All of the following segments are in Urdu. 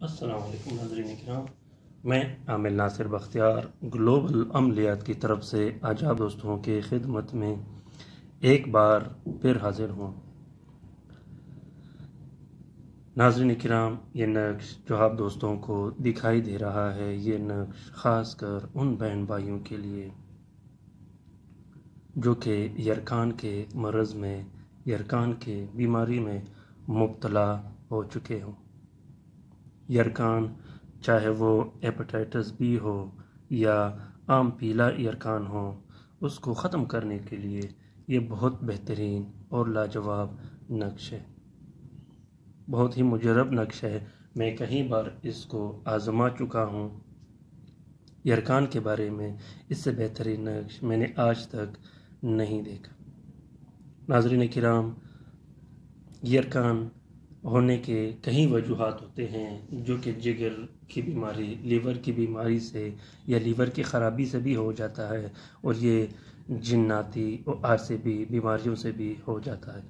السلام علیکم ناظرین کرام، میں عامل ناصر بختیار گلوبل عملیات کی طرف سے آج آپ دوستوں کے خدمت میں ایک بار پھر حاضر ہوں۔ ناظرین کرام، یہ نقش جو آپ دوستوں کو دکھائی دے رہا ہے، یہ نقش خاص کر ان بہن بھائیوں کے لیے جو کہ یرکان کے مرض میں، یرکان کے بیماری میں مبتلا ہو چکے ہوں۔ یرکان چاہے وہ ہیپاٹائٹس بی ہو یا عام پیلا یرکان ہو، اس کو ختم کرنے کے لیے یہ بہت بہترین اور لاجواب نقش ہے، بہت ہی مجرب نقش ہے۔ میں کئی بار اس کو آزما چکا ہوں۔ یرکان کے بارے میں اس سے بہترین نقش میں نے آج تک نہیں دیکھا۔ ناظرین کرام، یرکان ہونے کے کئی وجوہات ہوتے ہیں، جو کہ جگر کی بیماری، لیور کی بیماری سے یا لیور کی خرابی سے بھی ہو جاتا ہے، اور یہ جناتی اور عصبی بیماریوں سے بھی ہو جاتا ہے۔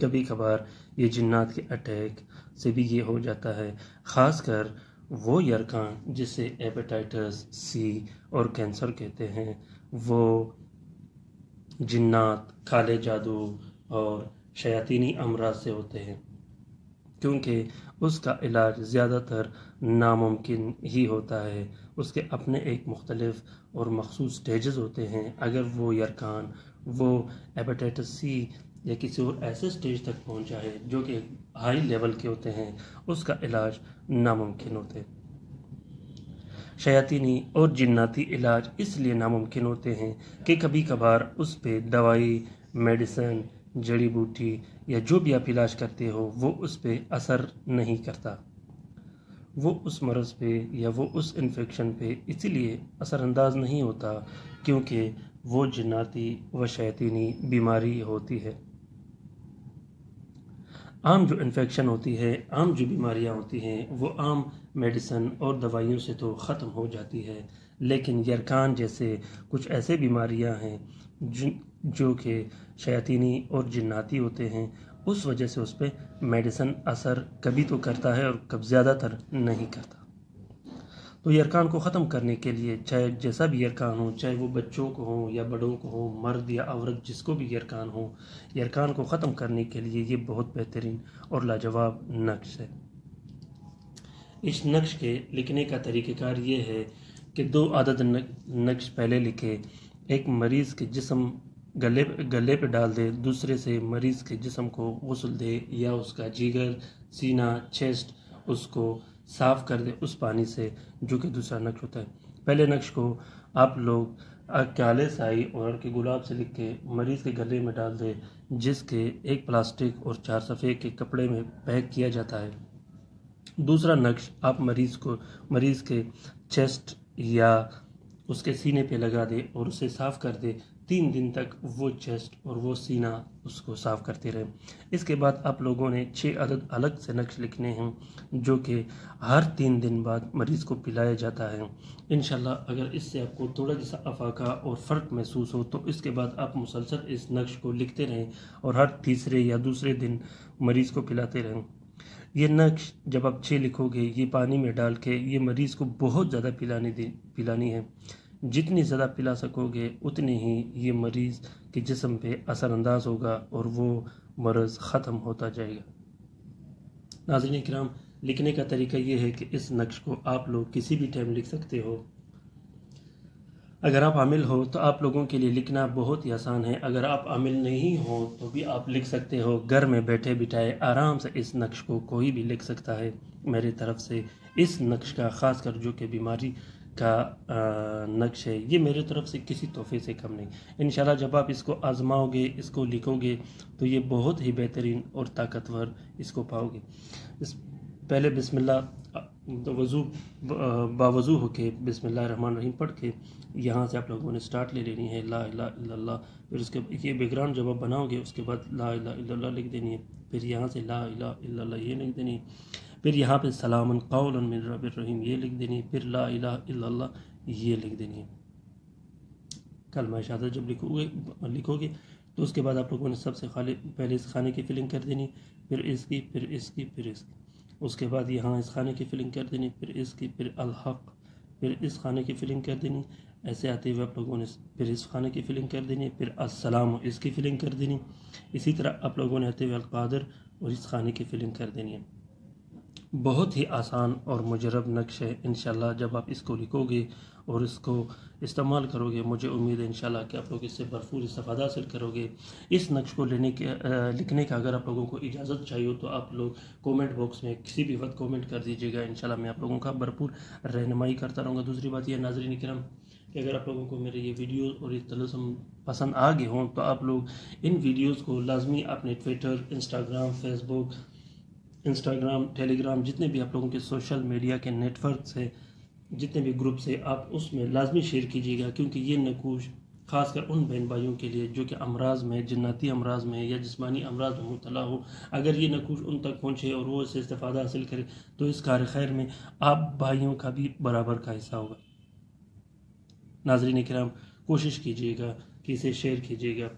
کبھی کبھار یہ جنات کے اٹیک سے بھی یہ ہو جاتا ہے، خاص کر وہ یرکان جسے ہیپاٹائٹس سی اور کینسر کہتے ہیں، وہ جنات، کالے جادو اور شیاطینی امراض سے ہوتے ہیں، کیونکہ اس کا علاج زیادہ تر ناممکن ہی ہوتا ہے۔ اس کے اپنے ایک مختلف اور مخصوص سٹیجز ہوتے ہیں۔ اگر وہ یرکان وہ ہیپاٹائٹس سی یا کسی اور ایسے سٹیج تک پہنچا ہے جو کہ ہائی لیول کے ہوتے ہیں، اس کا علاج ناممکن ہوتے ہیں۔ شیاطینی اور جناتی علاج اس لیے ناممکن ہوتے ہیں کہ کبھی کبھار اس پہ دوائی، میڈیسن، جڑی بوٹی یا جو بھی آپ علاج کرتے ہو وہ اس پہ اثر نہیں کرتا، وہ اس مرض پہ یا وہ اس انفیکشن پہ اسی لیے اثر انداز نہیں ہوتا کیونکہ وہ جناتی و شیاطینی بیماری ہوتی ہے۔ عام جو انفیکشن ہوتی ہے، عام جو بیماریاں ہوتی ہیں، وہ عام میڈیسن اور دوائیوں سے تو ختم ہو جاتی ہے، لیکن یرکان جیسے کچھ ایسے بیماریاں ہیں جو کہ شیاطینی اور جناتی ہوتے ہیں، اس وجہ سے اس پہ میڈیسن اثر کبھی تو کرتا ہے اور کب زیادہ تر نہیں کرتا۔ تو یرکان کو ختم کرنے کے لیے، چاہے جیسا بھی یرکان ہو، چاہے وہ بچوں کو ہو یا بڑوں کو ہو، مرد یا عورت جس کو بھی یرکان ہو، یرکان کو ختم کرنے کے لیے یہ بہت بہترین اور لاجواب نقش ہے۔ اس نقش کے لکھنے کا طریقہ کار یہ ہے کہ 2 عدد نقش پہلے لکھے، ایک مریض کے جسم گلے پہ ڈال دے، دوسرے سے مریض کے جسم کو غسل دے یا اس کا جگر، سینہ، چیسٹ اس کو صاف کر دے اس پانی سے، جو کہ دوسرا نقش ہوتا ہے۔ پہلے نقش کو آپ لوگ کالے سائی اور کے گلاب سے لکھ کے مریض کے گلے میں ڈال دے، جس کے ایک پلاسٹک اور 4 صفحے کے کپڑے میں پیک کیا جاتا ہے۔ دوسرا نقش آپ مریض کے چیسٹ یا اس کے سینے پہ لگا دے اور اسے صاف کر دے، 3 دن تک وہ چیسٹ اور وہ سینہ اس کو صاف کرتے رہے۔ اس کے بعد آپ لوگوں نے 6 عدد الگ سے نقش لکھنے ہیں، جو کہ ہر 3 دن بعد مریض کو پلایا جاتا ہے۔ انشاءاللہ اگر اس سے آپ کو تھوڑا جیسا افاقہ اور فرق محسوس ہو تو اس کے بعد آپ مسلسل اس نقش کو لکھتے رہیں اور ہر تیسرے یا دوسرے دن مریض کو پلاتے رہیں۔ یہ نقش جب آپ 6 لکھو گے، یہ پانی میں ڈال کے یہ مریض کو بہت زیادہ پلانی ہے۔ جتنی زیادہ پلا سکو گے اتنی ہی یہ مریض کے جسم پہ اثر انداز ہوگا اور وہ مرض ختم ہوتا جائے گا۔ ناظرین کرام، لکھنے کا طریقہ یہ ہے کہ اس نقش کو آپ لوگ کسی بھی ٹائم لکھ سکتے ہو۔ اگر آپ عامل ہو تو آپ لوگوں کے لیے لکھنا بہت ہی آسان ہے، اگر آپ عامل نہیں ہو تو بھی آپ لکھ سکتے ہو۔ گھر میں بیٹھے بٹھائے آرام سے اس نقش کو کوئی بھی لکھ سکتا ہے۔ میری طرف سے اس نقش کا، خاص کر جو کہ بیماری کا نقش ہے، یہ میرے طرف سے کسی تحفے سے کم نہیں۔ انشاءاللہ جب آپ اس کو آزماؤ گے، اس کو لکھو گے تو یہ بہت ہی بہترین اور طاقتور اس کو پاؤ گے۔ پہلے بسم اللہ باوضو ہو کے بسم اللہ الرحمن الرحیم پڑھ کے یہاں سے آپ لوگوں نے سٹارٹ لے لینی ہے، لا الہ الا اللہ۔ پھر اس کے یہ بیک گراؤنڈ جب آپ بناؤ گے اس کے بعد لا الہ الا اللہ لکھ دینی ہے، پھر یہاں سے لا الہ الا اللہ یہ لکھ دینی ہے، پھر یہاں پہ سلام قولا من رب الرحیم یہ لکھ دینی ہے، پھر لا الہ الا اللہ یہ لکھ دینی ہے۔ کلمہ شہادت جب لکھو گے تو اس کے بعد آپ لوگوں نے سب سے پہلے اس خانے کی فلنگ کر دینی، پھر اس کی، پھر اس کی، پھر اس کی۔ اس کے بعد یہاں اس خانے کی فلنگ کر دینی، پھر اس کی، پھر الحق، پھر اس خانے کی فلنگ کر دینی، ایسے آتے ہوئے آپ لوگوں نے پھر اس خانے کی فلنگ کر دینی، پھر السلام اس کی فلنگ کر دینی، اسی طرح آپ لوگوں نے آتے ہوئے القادر اور اس خانے کی فلنگ کر دینی ہے۔ بہت ہی آسان اور مجرب نقش ہے، انشاءاللہ جب آپ اس کو لکھو گے اور اس کو استعمال کرو گے، مجھے امید ہے انشاءاللہ کہ آپ لوگ اس سے بھرپور استفادہ حاصل کرو گے۔ اس نقش کو لکھنے کا اگر آپ لوگوں کو اجازت چاہیے تو آپ لوگ کومنٹ باکس میں کسی بھی وقت کومنٹ کر دیجیے گا، انشاءاللہ میں آپ لوگوں کا بھرپور رہنمائی کرتا رہوں گا۔ دوسری بات یہ ناظرین کرام کہ اگر آپ لوگوں کو میرے یہ ویڈیوز اور یہ طلسم پسند آ گئے ہوں تو آپ لوگ ان ویڈیوز کو لازمی اپنے ٹویٹر، انسٹاگرام، ٹیلی گرام، جتنے بھی آپ لوگوں کے سوشل میڈیا کے نیٹ ورکس ہیں، جتنے بھی گروپس ہیں، آپ اس میں لازمی شیئر کیجیے گا، کیونکہ یہ نقوش خاص کر ان بہن بھائیوں کے لیے جو کہ امراض میں، جناتی امراض میں یا جسمانی امراض میں مبتلا ہو، اگر یہ نقوش ان تک پہنچے اور وہ اس سے استفادہ حاصل کرے تو اس کار خیر میں آپ بھائیوں کا بھی برابر کا حصہ ہوگا۔ ناظرین کرام کوشش کیجیے گا کہ اسے شیئر کیجیے گا۔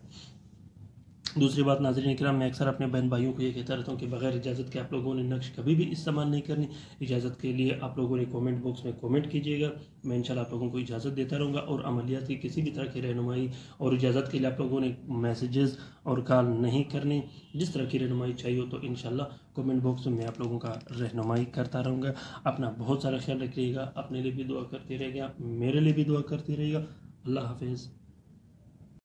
دوسری بات ناظرین کرام، میں اکثر اپنے بہن بھائیوں کو یہ کہتا رہتا ہوں کہ بغیر اجازت کے آپ لوگوں نے نقش کبھی بھی استعمال نہیں کرنی۔ اجازت کے لیے آپ لوگوں نے کومنٹ باکس میں کومنٹ کیجیے گا، میں انشاءاللہ آپ لوگوں کو اجازت دیتا رہوں گا، اور عملیات کی کسی بھی طرح کی رہنمائی اور اجازت کے لیے آپ لوگوں نے میسیجز اور کال نہیں کرنے۔ جس طرح کی رہنمائی چاہیے تو انشاءاللہ کومنٹ باکس میں آپ لوگوں کا رہنمائی کرتا رہوں گا۔ اپنا بہت سارا خیال رکھیے گا، اپنے لیے بھی دعا کرتے رہے گا، میرے لیے بھی دعا کرتے رہے گا۔ اللہ حافظ۔